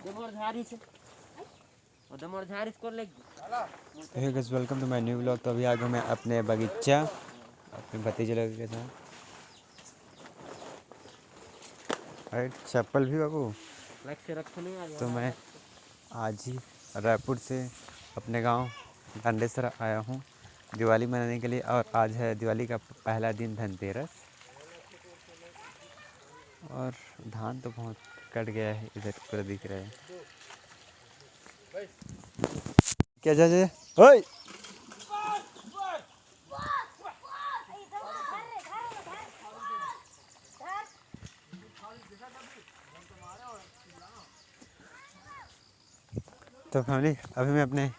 Hey guys, welcome to my new vlog. तो अभी आ गया मैं अपने बगीचा अपने भतीजे लोगों के साथ। अरे चप्पल भी बाबू। तो मैं आज ही रायपुर से अपने गांव डांडेसरा आया हूं दिवाली मनाने के लिए। और आज है दिवाली का पहला दिन, धनतेरस। और धान तो बहुत कट गया है, इधर पूरा दिख रहा है। क्या जा ओए तो फैमिली, अभी मैं अपने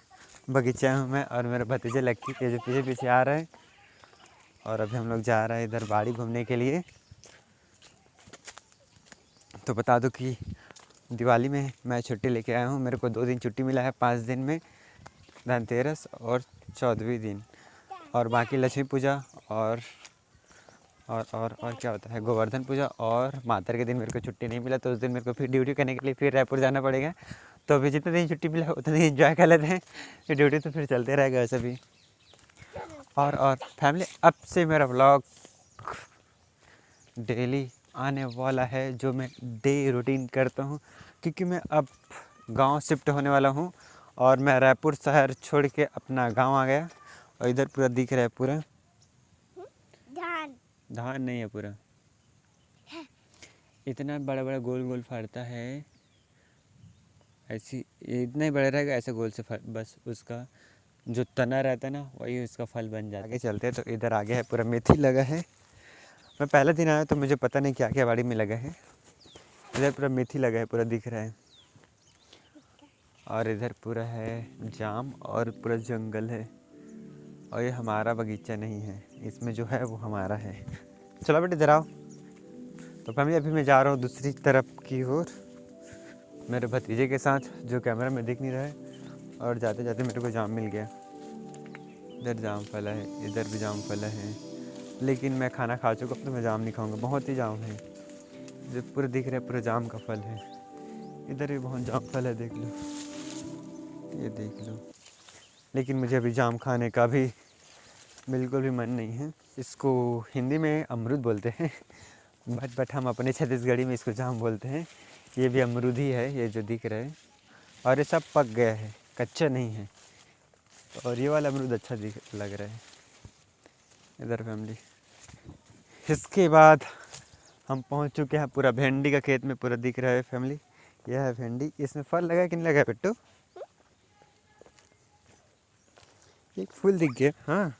बगीचे हूँ मैं और मेरे भतीजे लक्की के जो पीछे पीछे आ रहे हैं। और अभी हम लोग जा रहे हैं इधर बाड़ी घूमने के लिए। तो बता दूं कि दिवाली में मैं छुट्टी लेके आया हूँ। मेरे को 2 दिन छुट्टी मिला है 5 दिन में, धनतेरस और 14वीं दिन। और बाकी लक्ष्मी पूजा और क्या होता है, गोवर्धन पूजा और मातर के दिन मेरे को छुट्टी नहीं मिला। तो उस दिन मेरे को फिर ड्यूटी करने के लिए फिर रायपुर जाना पड़ेगा। तो अभी जितने दिन छुट्टी मिला उतने दिन एंजॉय कर लेते हैं, फिर ड्यूटी तो फिर चलते रहेगा वैसे भी। और फैमिली, अब से मेरा व्लॉग डेली आने वाला है, जो मैं डे रूटीन करता हूँ। क्योंकि मैं अब गांव शिफ्ट होने वाला हूँ और मैं रायपुर शहर छोड़ के अपना गांव आ गया। और इधर पूरा दिख रहा है, पूरा धान नहीं है, पूरा इतना बड़ा बड़ा गोल गोल फरता है। ऐसी इतना ही बड़ा रहेगा, ऐसे गोल से बस उसका जो तना रहता है ना, वही उसका फल बन जाता है। आगे चलते हैं तो इधर आगे है पूरा मेथी लगा है। मैं पहले दिन आया तो मुझे पता नहीं क्या क्या बाड़ी में लगा है। इधर पूरा मेथी लगा है, पूरा दिख रहा है। और इधर पूरा है जाम और पूरा जंगल है। और ये हमारा बगीचा नहीं है, इसमें जो है वो हमारा है। चलो बेटे इधर आओ। तो फैमिली, अभी मैं जा रहा हूँ दूसरी तरफ की ओर मेरे भतीजे के साथ, जो कैमरा में दिख नहीं रहा है। और जाते जाते मेरे को जाम मिल गया। इधर जाम फला है, इधर भी जाम फला है। लेकिन मैं खाना खा चुका, तो मैं जाम नहीं खाऊंगा, बहुत ही जाम है। जो पूरा दिख रहा है पूरा जाम का फल है। इधर भी बहुत जाम फल है, देख लो, ये देख लो। लेकिन मुझे अभी जाम खाने का भी बिल्कुल भी मन नहीं है। इसको हिंदी में अमरूद बोलते हैं, बट हम अपने छत्तीसगढ़ी में इसको जाम बोलते हैं। ये भी अमरूद ही है, ये जो दिख रहा है। और ये सब पक गया है, कच्चा नहीं है। और ये वाला अमरूद अच्छा लग रहा है। इधर फैमिली, इसके बाद हम पहुंच चुके हैं पूरा भिंडी का खेत में, पूरा दिख रहा है फैमिली। यह है भिंडी। इसमें फल लगा है कि नहीं लगा है पिट्टू? एक फूल दिख गया। हाँ।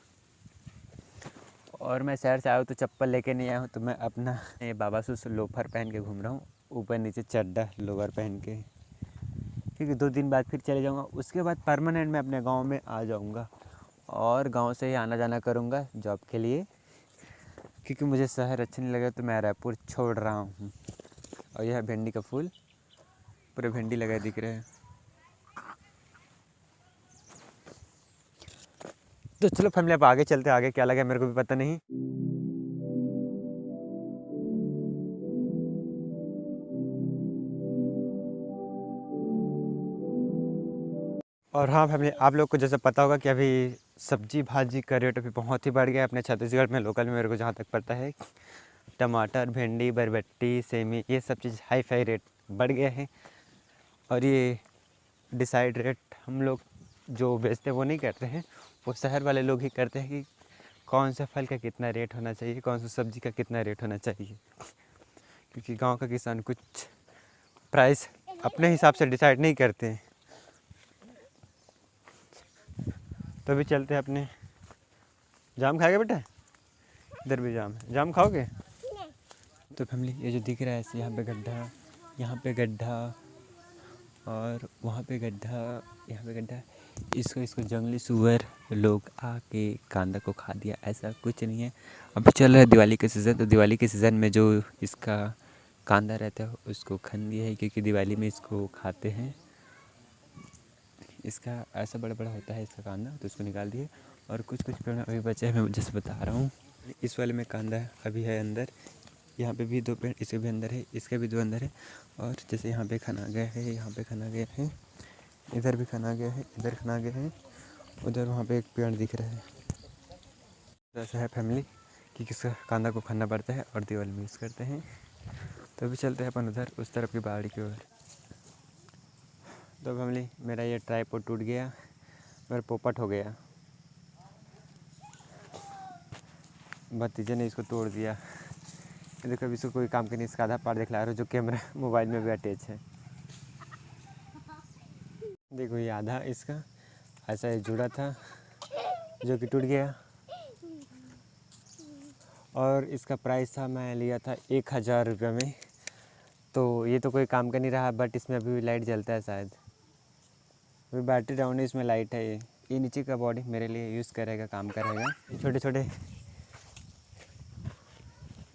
और मैं शहर से आया हूँ तो चप्पल लेके नहीं आया हूँ, तो मैं अपना बाबा सूस लोफर पहन के घूम रहा हूँ, ऊपर नीचे चड्डा लोअर पहन के। क्योंकि 2 दिन बाद फिर चले जाऊँगा, उसके बाद परमानेंट मैं अपने गाँव में आ जाऊँगा। और गाँव से ही आना जाना करूँगा जॉब के लिए। क्योंकि मुझे शहर अच्छा नहीं लगा, तो मैं रायपुर छोड़ रहा हूँ। और यह भिंडी का फूल, पूरे भिंडी लगा दिख रहे हैं। तो चलो फैमिली, अब आगे चलते, आगे क्या लगा मेरे को भी पता नहीं। और हाँ फैमिली, आप लोग को जैसे पता होगा कि अभी सब्जी भाजी का रेट अभी बहुत ही बढ़ गया है अपने छत्तीसगढ़ में। लोकल में मेरे को जहाँ तक पता है, टमाटर, भिंडी, बरबट्टी, सेमी, ये सब चीज़ हाई फाई रेट बढ़ गया है। और ये डिसाइड रेट हम लोग जो बेचते हैं वो नहीं करते हैं, वो शहर वाले लोग ही करते हैं कि कौन सा फल का कितना रेट होना चाहिए, कौन सा सब्जी का कितना रेट होना चाहिए। क्योंकि गांव का किसान कुछ प्राइस अपने हिसाब से डिसाइड नहीं करते हैं। तो अभी चलते हैं अपने। जाम खाएगा बेटा? इधर भी जाम है, जाम खाओगे? तो फैमिली, ये जो दिख रहा है, यहाँ पे गड्ढा, यहाँ पे गड्ढा और वहाँ पे गड्ढा, यहाँ पे गड्ढा। इसको जंगली सुअर लोग आके कांदा को खा दिया, ऐसा कुछ नहीं है। अभी चल रहा है दिवाली का सीज़न, तो दिवाली के सीज़न में जो इसका कांदा रहता है उसको खन दिया है। क्योंकि दिवाली में इसको खाते हैं। इसका ऐसा बड़ा बड़ा होता है इसका कांदा, तो इसको निकाल दिए। और कुछ कुछ पेड़ अभी बचे हैं, मैं जैसे बता रहा हूँ। इस वाले में कांदा अभी है अंदर, यहाँ पे भी 2 पेड़, इसके भी अंदर है, इसके भी 2 अंदर है। और जैसे यहाँ पे खाना गया है, यहाँ पे खाना गया है, इधर भी खाना गया है, इधर खाना गया है, उधर वहाँ पे एक पेड़ दिख रहा है। ऐसा है फैमिली कि किसका कांदा को खाना पड़ता है और दीवार में यूज़ करते हैं। तो अभी चलते हैं अपन उधर उस तरफ की पहाड़ी की ओर। तो फैमिली मेरा ये ट्राइपॉड टूट गया, मेरा पोपट हो गया, भतीजे ने इसको तोड़ दिया। ये देखो, अभी इसको कोई काम के नहीं, इसका आधा पार्ट दिखला रहा है जो कैमरा मोबाइल में भी अटैच है। देखो ये आधा इसका ऐसा ही जुड़ा था जो कि टूट गया। और इसका प्राइस था, मैं लिया था 1000 रुपये में। तो ये तो कोई काम का नहीं रहा, बट इसमें अभी भी लाइट जलता है शायद। अभी बैटरी डाउन है, इसमें लाइट है। ये नीचे का बॉडी मेरे लिए यूज़ करेगा, काम करेगा। छोटे छोटे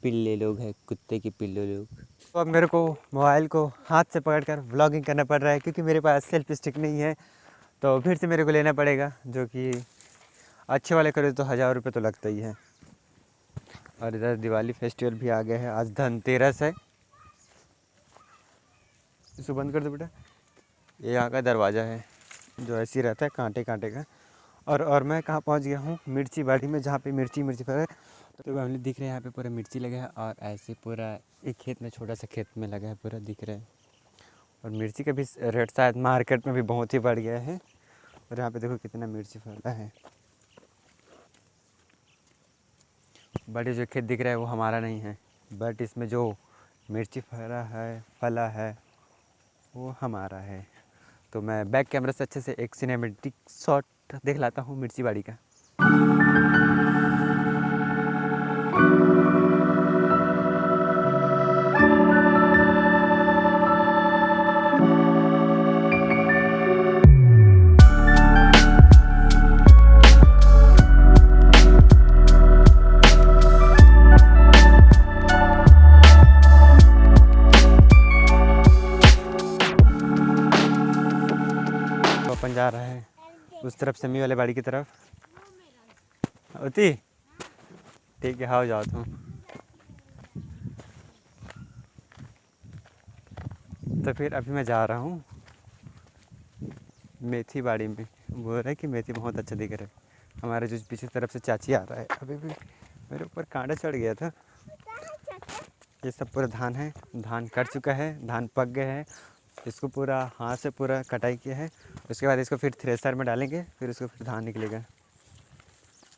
पिल्ले लोग हैं, कुत्ते के पिल्ले लोग। तो अब मेरे को मोबाइल को हाथ से पकड़कर व्लॉगिंग करना पड़ रहा है क्योंकि मेरे पास सेल्फी स्टिक नहीं है। तो फिर से मेरे को लेना पड़ेगा, जो कि अच्छे वाले करे तो 1000 रुपये तो लगता ही है। और इधर दिवाली फेस्टिवल भी आ गया है, आज धनतेरस है। इसको बंद कर दो बेटा। ये यहाँ का दरवाज़ा है जो ऐसे ही रहता है, कांटे कांटे का। और मैं कहाँ पहुँच गया हूँ, मिर्ची बाड़ी में, जहाँ पे मिर्ची फल है। तो फैमिली दिख रहे हैं यहाँ पे पूरा मिर्ची लगा है, और ऐसे पूरा एक खेत में, छोटा सा खेत में लगा है, पूरा दिख रहा है। और मिर्ची का भी रेट शायद मार्केट में भी बहुत ही बढ़ गया है। और यहाँ पे देखो कितना मिर्ची फला है। बट जो खेत दिख रहा है वो हमारा नहीं है, बट इसमें जो मिर्ची फला है वो हमारा है। तो मैं बैक कैमरा से अच्छे से एक सिनेमेटिक शॉट देख लाता हूँ मिर्ची बाड़ी का। अपन जा रहा है उस तरफ, सेमी वाले बाड़ी की तरफ। होती ठीक है, हाँ जाओ तुम। तो फिर अभी मैं जा रहा हूँ मेथी बाड़ी में। बोल रहा है कि मेथी बहुत अच्छा दिख रहा है। हमारे जो पीछे तरफ से चाची आ रहा है, अभी भी मेरे ऊपर कांटा चढ़ गया था। ये सब पूरा धान है, धान कट चुका है, धान पक गए हैं। इसको पूरा हाथ से पूरा कटाई किया है। उसके बाद इसको फिर थ्रेसर में डालेंगे, फिर उसको फिर धान निकलेगा।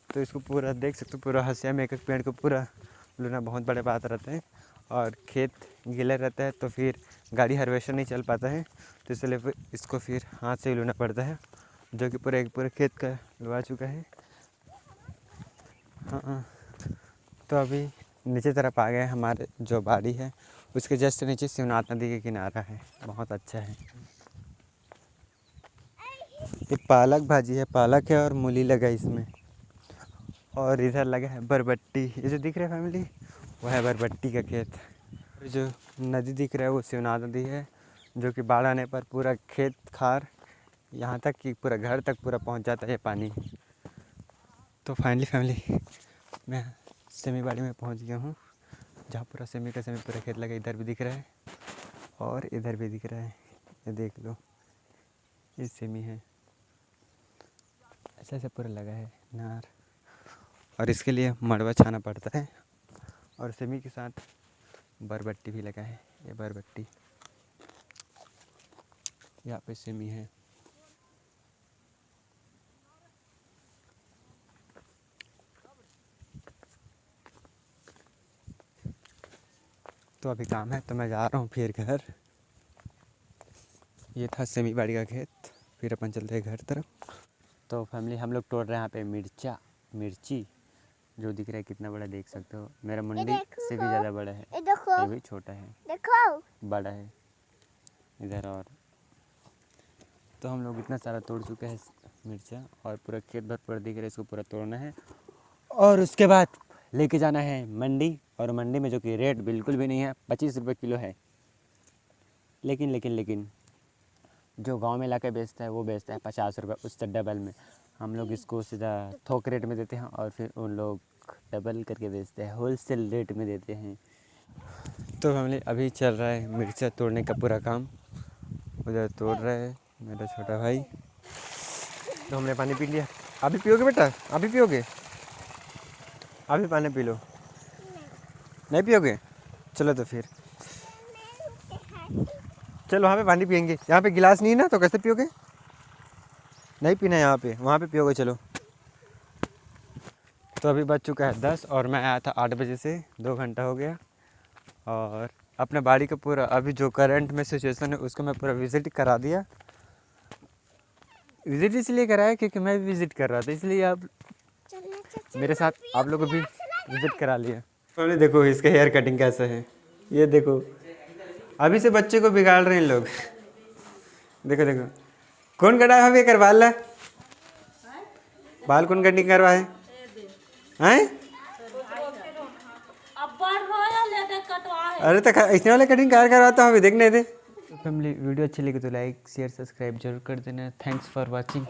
तो इसको पूरा देख सकते हो, पूरा हंसिया में एक एक पेड़ को पूरा लूना बहुत बड़े बात रहता है। और खेत गीला रहता है तो फिर गाड़ी हार्वेस्टर नहीं चल पाता है, तो इसलिए फिर इसको फिर हाथ से ही लूना पड़ता है, जो कि पूरे खेत का लुआ चुका है। हाँ, तो अभी नीचे तरफ आ गए, हमारे जो बाड़ी है उसके जस्ट नीचे शिवनाथ नदी के किनारा है, बहुत अच्छा है। ये पालक भाजी है, पालक है और मूली लगा है इसमें। और इधर लगा है बरबट्टी, ये जो दिख रहा है फैमिली वो है बरबट्टी का खेत। जो नदी दिख रहा है वो शिवनाथ नदी है, जो कि बाढ़ आने पर पूरा खेत खार यहाँ तक कि पूरा घर तक पूरा पहुँच जाता है पानी। तो फाइनली फैमिली मैं सेमी बाड़ी में पहुँच गया हूँ, जहाँ पूरा सेमी का सेमी पूरा खेत लगा। इधर भी दिख रहा है और इधर भी दिख रहा है, ये देख लो, ये सेमी है, ऐसा ऐसा पूरा लगा है नार। और इसके लिए मड़वा छाना पड़ता है। और सेमी के साथ बरबट्टी भी लगा है, ये बरबट्टी, यहाँ पे सेमी है। तो अभी काम है तो मैं जा रहा हूँ फिर घर। ये था सेमी बाड़ी का खेत, फिर अपन चलते हैं घर तरफ। तो फैमिली हम लोग तोड़ रहे हैं यहाँ पे मिर्ची, जो दिख रहा है कितना बड़ा देख सकते हो। मेरा मुंडी से भी ज़्यादा बड़ा है, ये भी छोटा है, देखो बड़ा है इधर। और तो हम लोग इतना सारा तोड़ चुके हैं मिर्चा, और पूरा खेत भर पूरा दिख रहा है, इसको पूरा तोड़ना है और उसके बाद लेके जाना है मंडी। और मंडी में जो कि रेट बिल्कुल भी नहीं है, 25 रुपये किलो है। लेकिन जो गांव में लाके बेचता है वो बेचता है 50 रुपये, उससे डबल में। हम लोग इसको सीधा थोक रेट में देते हैं और फिर उन लोग डबल करके बेचते हैं, होलसेल रेट में देते हैं। तो फैमिली अभी चल रहा है मिर्चा तोड़ने का पूरा काम। उधर तोड़ रहा है मेरा छोटा भाई। तो हमने पानी पी लिया। अभी पियोगे बेटा? अभी पियोगे? अभी पानी पी लो। नहीं पियोगे? चलो तो फिर चलो वहाँ पे पानी पियेंगे। यहाँ पे गिलास नहीं है ना, तो कैसे पियोगे? नहीं पीना है यहाँ पे, वहाँ पे पियोगे। चलो। तो अभी बज चुका है 10 और मैं आया था 8 बजे से, 2 घंटा हो गया। और अपने बाड़ी का पूरा अभी जो करंट में सिचुएशन है उसको मैं पूरा विज़िट करा दिया। विज़िट इसलिए कराया क्योंकि मैं भी विज़िट कर रहा था, इसलिए आप मेरे साथ आप लोगों को भी विज़िट करा लिया। पहले देखो इसका हेयर कटिंग कैसा है, ये देखो। अभी से बच्चे को बिगाड़ रहे हैं लोग। देखो देखो, कौन कटाया है कर बाल? बाल कौन कटिंग करवाए हैं? अरे तो इसने वाले कटिंग कार करवाता हूँ, अभी देखने दे। तो फैमिली वीडियो अच्छी लगी तो लाइक शेयर सब्सक्राइब जरूर कर देना। Thanks for watching.